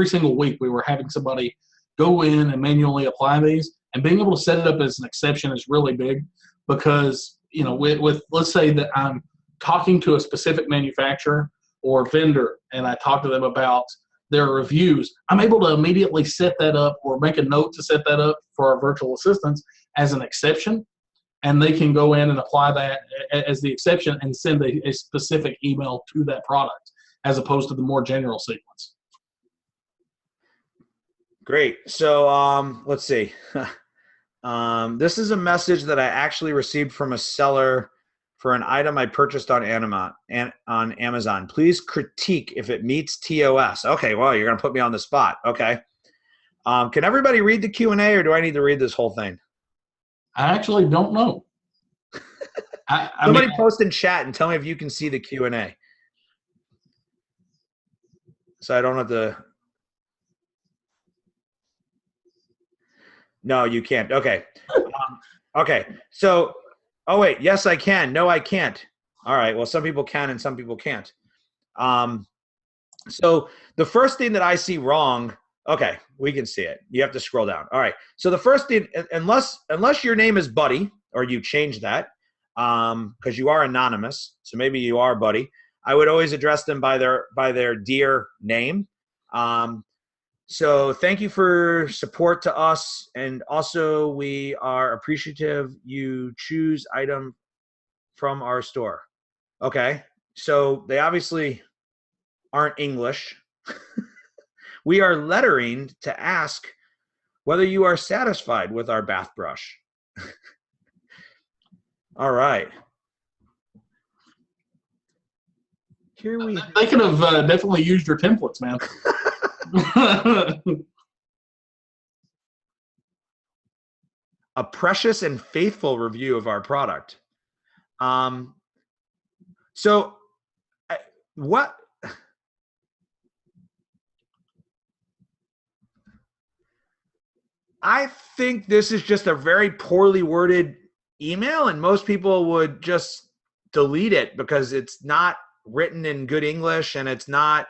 single week. We were having somebody go in and manually apply these, and being able to set it up as an exception is really big, because with let's say that I'm talking to a specific manufacturer or vendor and I talk to them about their reviews, I'm able to immediately set that up or make a note to set that up for our virtual assistants as an exception, and they can go in and apply that as the exception and send a specific email to that product, as opposed to the more general sequence. Great. So let's see. This is a message that I actually received from a seller for an item I purchased on Amazon. Please critique if it meets TOS. Okay, well, you're going to put me on the spot. Okay. Can everybody read the Q&A, or do I need to read this whole thing? I actually don't know. Somebody post in chat and tell me if you can see the Q&A, so I don't have to. No, you can't. Okay. Okay. So, oh wait, yes I can. No, I can't. All right. Well, some people can and some people can't. So the first thing that I see wrong. Okay, we can see it. You have to scroll down. All right. So the first thing, unless your name is Buddy, or you change that, because you are anonymous, so maybe you are Buddy, I would always address them by their dear name. So thank you for support to us. And also we are appreciative you choose item from our store. Okay. So they obviously aren't English. We are lettering to ask whether you are satisfied with our bath brush. All right. Here we They could have definitely used your templates, man. A precious and faithful review of our product. So what? I think this is just a very poorly worded email, and most people would just delete it because it's not written in good English and it's not.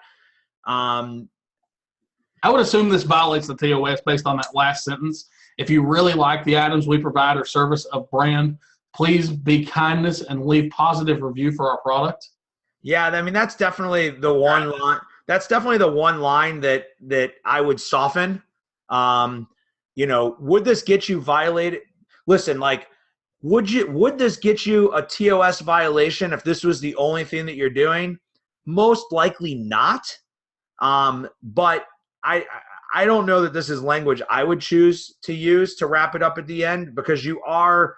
I would assume this violates the TOS based on that last sentence. If you really like the items we provide or service of brand, please be kindness and leave positive review for our product. Yeah, I mean that's definitely the one line. That's definitely the one line that I would soften. You know, would this get you violated? Listen, like, would this get you a TOS violation if this was the only thing that you're doing? Most likely not. But I don't know that this is language I would choose to use to wrap it up at the end, because you are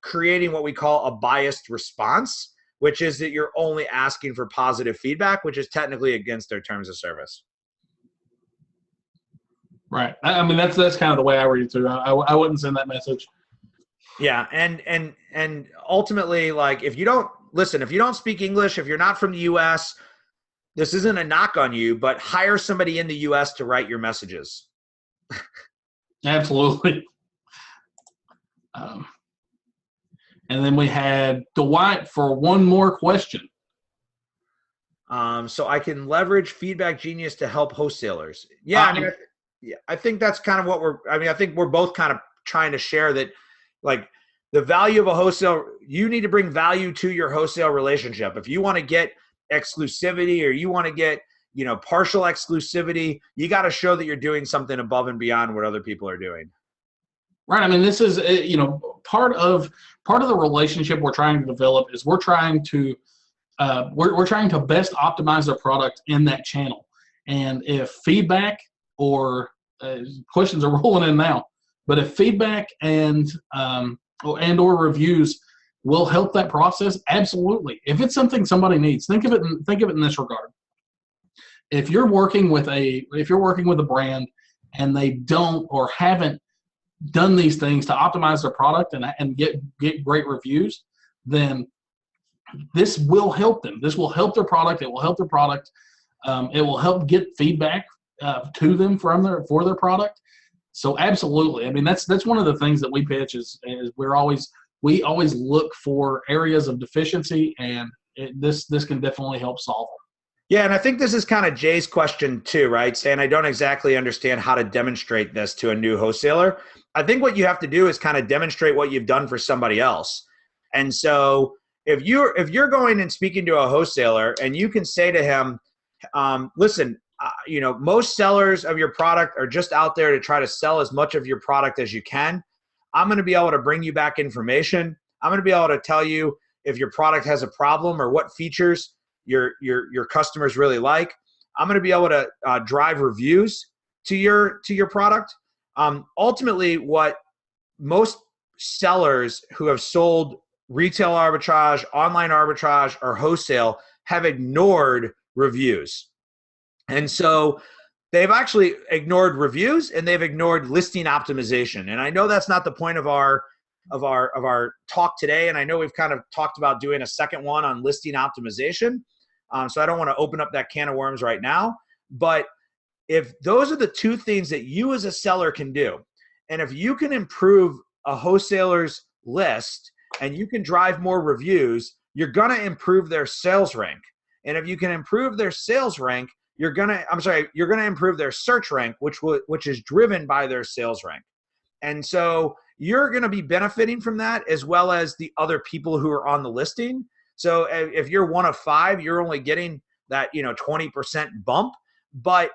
creating what we call a biased response, which is that you're only asking for positive feedback, which is technically against their terms of service. Right. I mean, that's kind of the way I read it too. I wouldn't send that message. Yeah, and ultimately, like, if you don't speak English, if you're not from the U.S., this isn't a knock on you, but hire somebody in the U.S. to write your messages. Absolutely. And then we had Dwight for one more question. So I can leverage Feeback Genius to help wholesalers. Yeah, I mean, I think that's kind of what I think we're both kind of trying to share that, like, the value of a wholesale, you need to bring value to your wholesale relationship. If you want to get exclusivity, or you want to get, partial exclusivity, you got to show that you're doing something above and beyond what other people are doing. Right. I mean, this is, part of the relationship we're trying to develop is we're trying to best optimize their product in that channel. And if feedback or questions are rolling in now, but if feedback and or reviews will help that process, absolutely. If it's something somebody needs, think of it in this regard. If you're working with a brand and they don't or haven't done these things to optimize their product and get great reviews, then this will help them. This will help their product. It will help their product. It will help get feedback to them for their product. So absolutely. I mean, that's one of the things that we pitch is we always look for areas of deficiency, and this can definitely help solve them. Yeah, and I think this is kind of Jay's question too, right? Saying I don't exactly understand how to demonstrate this to a new wholesaler. I think what you have to do is kind of demonstrate what you've done for somebody else. And so if you're going and speaking to a wholesaler and you can say to him, listen, most sellers of your product are just out there to try to sell as much of your product as you can. I'm going to be able to bring you back information. I'm going to be able to tell you if your product has a problem or what features your customers really like. I'm going to be able to drive reviews to your product. Ultimately, what most sellers who have sold retail arbitrage, online arbitrage, or wholesale have ignored reviews. And so they've actually ignored reviews and they've ignored listing optimization. And I know that's not the point of our talk today. And I know we've kind of talked about doing a second one on listing optimization. So I don't want to open up that can of worms right now. But if those are the two things that you as a seller can do, and if you can improve a wholesaler's list and you can drive more reviews, you're going to improve their sales rank. And if you can improve their sales rank, you're going to improve their search rank, which is driven by their sales rank. And so you're going to be benefiting from that, as well as the other people who are on the listing. So if you're one of 5, you're only getting that 20% bump, but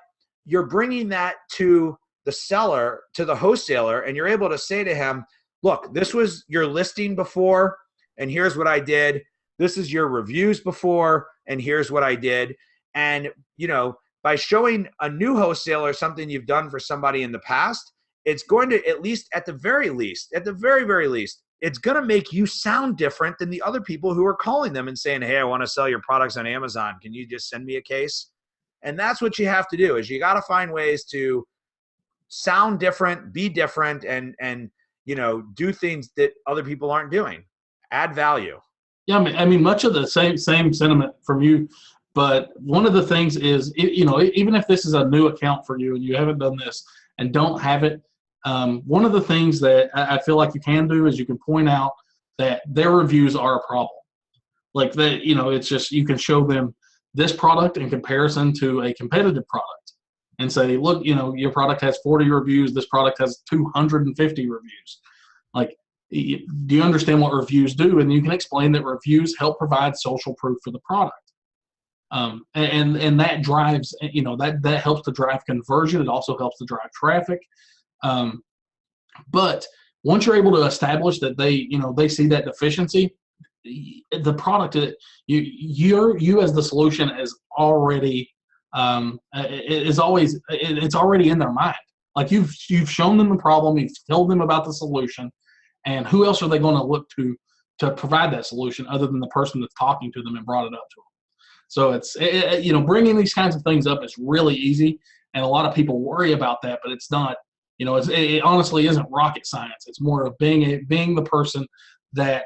you're bringing that to the seller, to the wholesaler, and you're able to say to him, look, this was your listing before, and here's what I did. This is your reviews before, and here's what I did. And, by showing a new wholesaler something you've done for somebody in the past, it's going to, at least at the very very least, it's going to make you sound different than the other people who are calling them and saying, hey, I want to sell your products on Amazon. Can you just send me a case? And that's what you have to do, is you got to find ways to sound different, be different, and do things that other people aren't doing. Add value. Yeah, I mean, much of the same sentiment from you. But one of the things is, even if this is a new account for you and you haven't done this and don't have it, one of the things that I feel like you can do is you can point out that their reviews are a problem. Like that, it's just, you can show them this product in comparison to a competitive product and say, look, your product has 40 reviews. This product has 250 reviews. Like, do you understand what reviews do? And you can explain that reviews help provide social proof for the product. And that drives, that helps to drive conversion. It also helps to drive traffic. But once you're able to establish that they see that deficiency, the product, you as the solution is already, it's already in their mind. Like you've shown them the problem, you've told them about the solution, and who else are they going to look to provide that solution other than the person that's talking to them and brought it up to them? So it's, bringing these kinds of things up is really easy. And a lot of people worry about that, but it's not, it honestly isn't rocket science. It's more of being the person that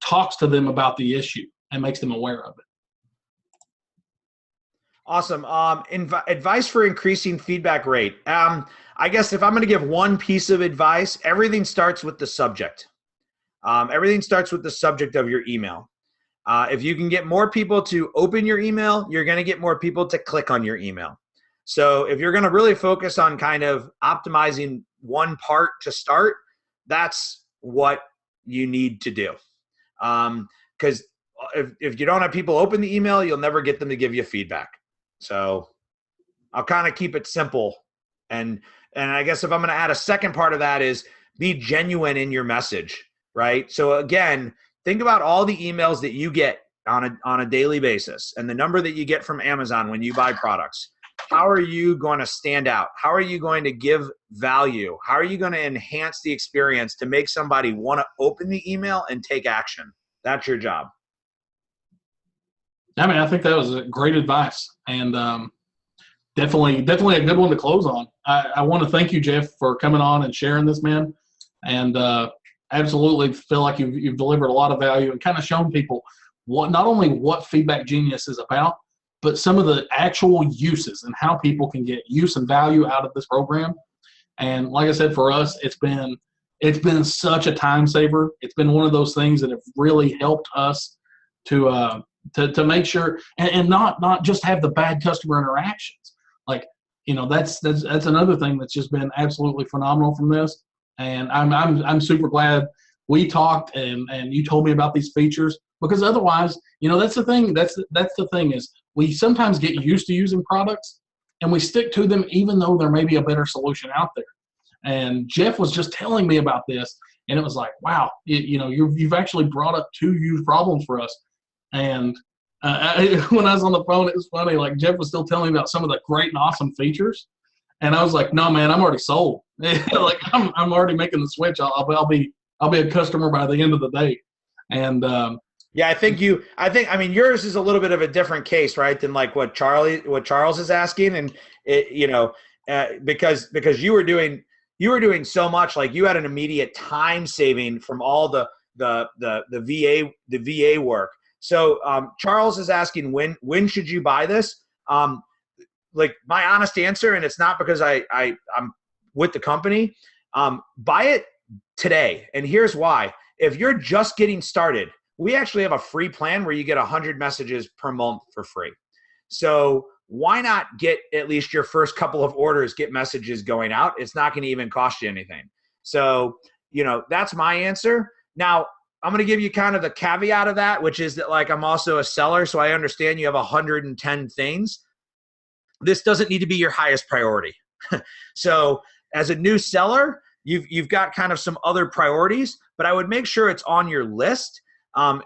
talks to them about the issue and makes them aware of it. Awesome. Advice for increasing feedback rate. I guess if I'm going to give one piece of advice, everything starts with the subject. Everything starts with the subject of your email. If you can get more people to open your email, you're going to get more people to click on your email. So if you're going to really focus on kind of optimizing one part to start, that's what you need to do. Because if you don't have people open the email, you'll never get them to give you feedback. So I'll kind of keep it simple. And I guess if I'm going to add a second part of that is be genuine in your message, right? So again, think about all the emails that you get on a daily basis and the number that you get from Amazon when you buy products. How are you going to stand out? How are you going to give value? How are you going to enhance the experience to make somebody want to open the email and take action? That's your job. I mean, I think that was great advice, and definitely a good one to close on. I want to thank you, Jeff, for coming on and sharing this, man, and absolutely feel like you've delivered a lot of value and kind of shown people not only what Feeback Genius is about, but some of the actual uses and how people can get use and value out of this program. And like I said, for us, it's been such a time saver. It's been one of those things that have really helped us to make sure and not just have the bad customer interactions. Like, that's another thing that's just been absolutely phenomenal from this. And I'm super glad we talked and you told me about these features, because otherwise, that's the thing. That's the thing is we sometimes get used to using products and we stick to them even though there may be a better solution out there. And Jeff was just telling me about this, and it was like, wow, you've actually brought up two huge problems for us. And when I was on the phone, it was funny. Like Jeff was still telling me about some of the great and awesome features, and I was like, no, man, I'm already sold. Like I'm already making the switch. I'll be a customer by the end of the day. And yeah, I mean, yours is a little bit of a different case, right, than like what Charles is asking, and because you were doing so much, like you had an immediate time saving from all the VA work. So Charles is asking when should you buy this? Like my honest answer, and it's not because I'm with the company, buy it today. And here's why. If you're just getting started, we actually have a free plan where you get 100 messages per month for free. So why not get at least your first couple of orders, get messages going out? It's not going to even cost you anything. So, that's my answer. Now, I'm going to give you kind of the caveat of that, which is that like I'm also a seller, so I understand you have 110 things. this doesn't need to be your highest priority. So as a new seller, you've got kind of some other priorities, but I would make sure it's on your list. I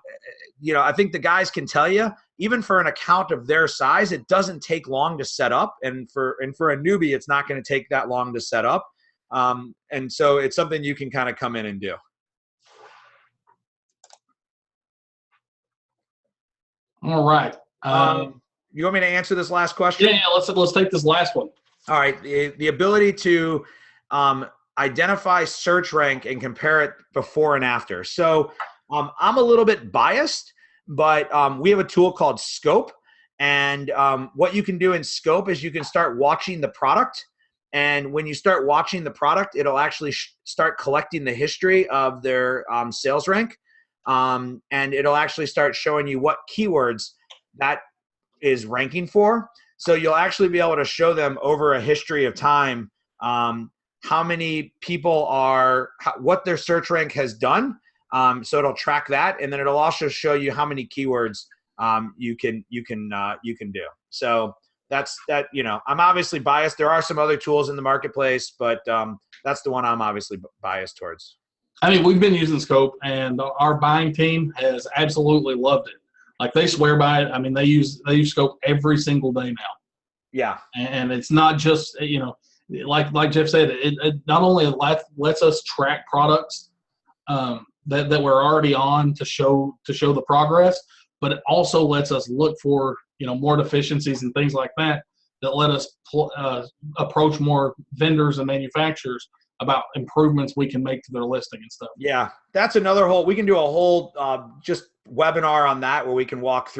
think the guys can tell you, even for an account of their size, it doesn't take long to set up. And for a newbie, it's not going to take that long to set up. And so it's something you can kind of come in and do. All right. You want me to answer this last question? Yeah, let's take this last one. All right. The ability to identify search rank and compare it before and after. So I'm a little bit biased, but we have a tool called Scope. And what you can do in Scope is you can start watching the product. And when you start watching the product, it'll actually start collecting the history of their sales rank. And it'll actually start showing you what keywords that is ranking for. So you'll actually be able to show them over a history of time how many people what their search rank has done. So it'll track that, and then it'll also show you how many keywords you can do. So that's that. I'm obviously biased. There are some other tools in the marketplace, but that's the one I'm obviously biased towards. I mean, we've been using Scope, and our buying team has absolutely loved it. Like, they swear by it. I mean, they use Scope every single day now. Yeah. And it's not just, like Jeff said, it not only lets us track products that we're already on to show the progress, but it also lets us look for, more deficiencies and things like that let us approach more vendors and manufacturers about improvements we can make to their listing and stuff. Yeah, that's we can do a whole just webinar on that, where we can walk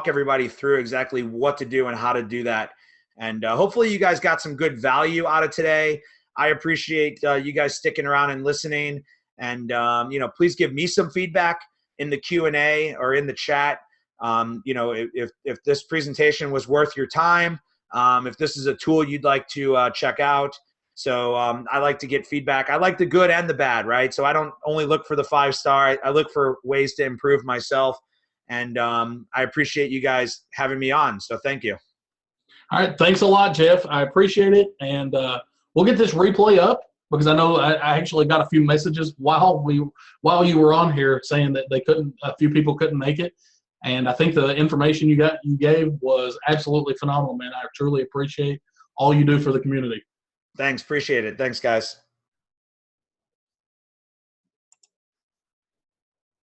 everybody through exactly what to do and how to do that. And hopefully you guys got some good value out of today. I appreciate you guys sticking around and listening. And, please give me some feedback in the Q&A or in the chat. If this presentation was worth your time, if this is a tool you'd like to check out. So I like to get feedback. I like the good and the bad, right? So I don't only look for the 5-star. I look for ways to improve myself. And I appreciate you guys having me on. So thank you. All right. Thanks a lot, Jeff. I appreciate it. And we'll get this replay up, because I know I actually got a few messages while you were on here saying that a few people couldn't make it. And I think the information you gave was absolutely phenomenal, man. I truly appreciate all you do for the community. Thanks. Appreciate it. Thanks, guys.